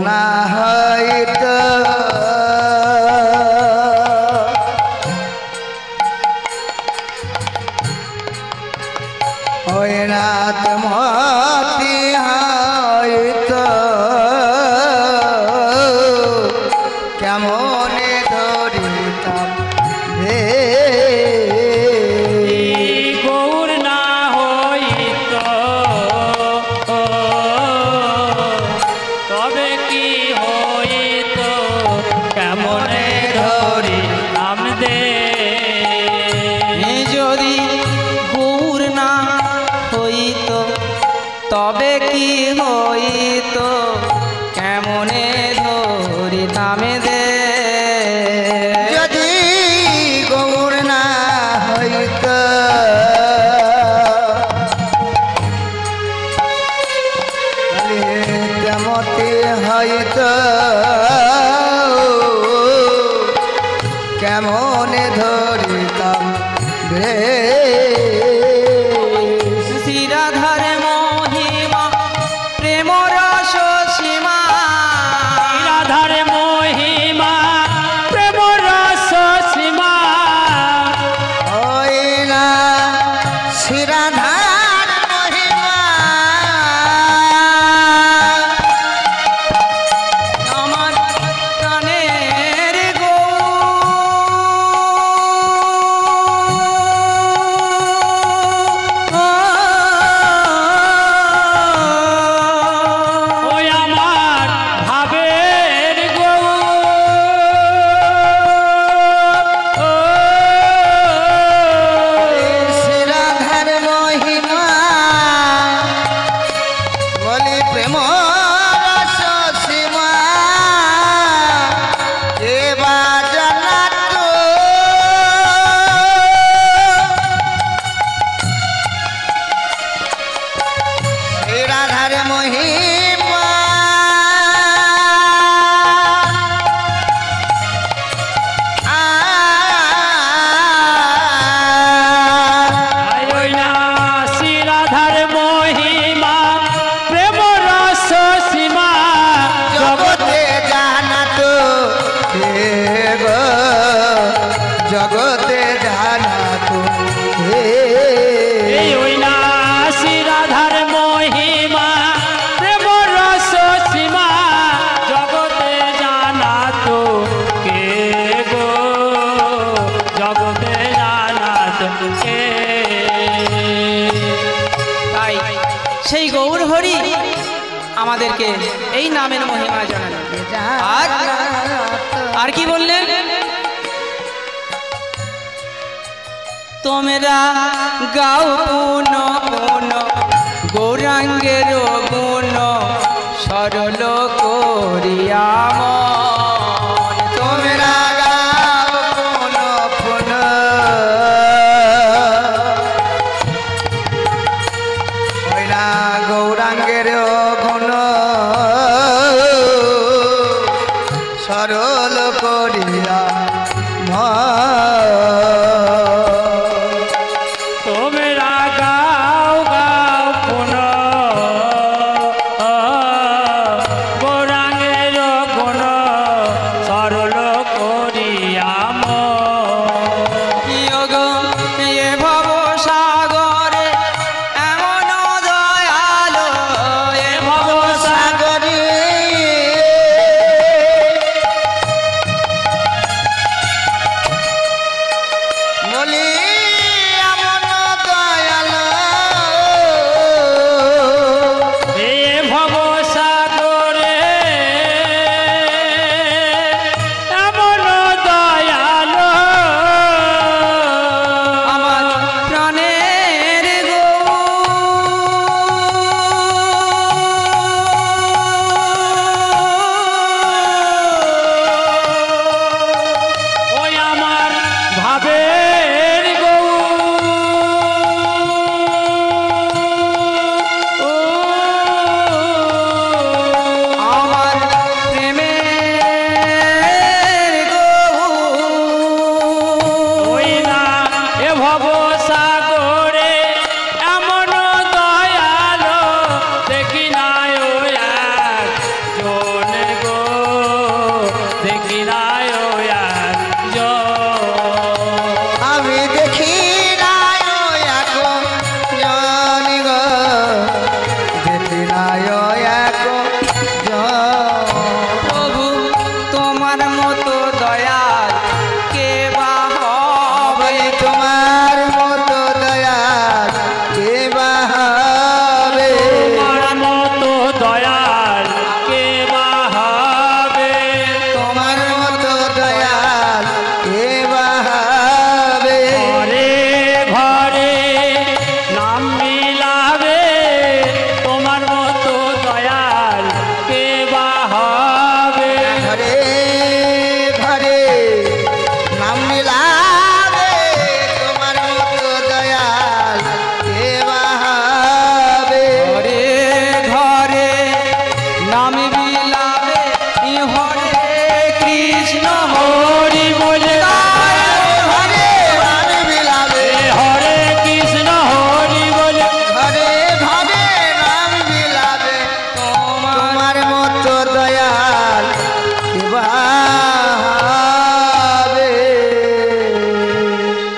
না হইতো ওই রাত মতি হইতো কেমনে ধরিতাম রে গৌর না হইতো তবে কি হইতো কেমনে ধরিতাম দে যদি গৌর না হইতো তবে কি হইতো কেমনে ধরিতাম দে যদি গৌর না হইতো কেমতে হইতো কেমনে ধরিতাম রে শ্রীরাধার মহিমা প্রেম রস সীমা রাধার মহিমা প্রেম রস সীমা ওই না শ্রীরাধার মহিমা আমার কানের গো ওই আমার ভাবের গৌ শ্রীরাধার মহিমা বলি প্রেম রস সীমা এবা জানাত শ্রীরাধার মহিমা ওই না শ্রীরাধার মহিমা প্রেম রস সীমা জগতে জানাত হে গো জগতে জানাত হে এই ওই না শ্রীরাধার মহিমা প্রেম রস সীমা জগতে জানা তো কে গো জগতে জানা তো কে তাই সেই গৌর হরি আমাদেরকে এই নামের মহিমা জানালেন আর আর কি বললেন তোমরা গাও পুন পুন গৌরাঙ্গের গুণ সরল করিয়া মন তোমরা গাও পুন পুন ওইরা গৌরাঙ্গের গুণ সরল করিয়া তোমরা গাও গাও পুন গৌরাঙ্গের গুণ সরল করিয়া যোগ এ ভব সাগরে এমন দয়ালো এ ভব সাগরে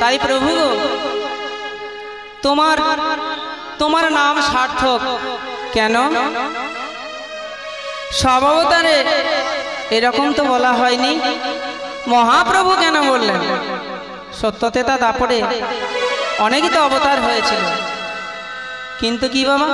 তাই প্রভু গো, তোমার তোমার নাম সার্থক কেন? সব অবতারে এরকম তো বলা হয়নি। মহাপ্রভু কেন বললেন? সত্যতেতা দাপড়ে অনেকই তো অবতার হয়েছিল, কিন্তু কি বাবা,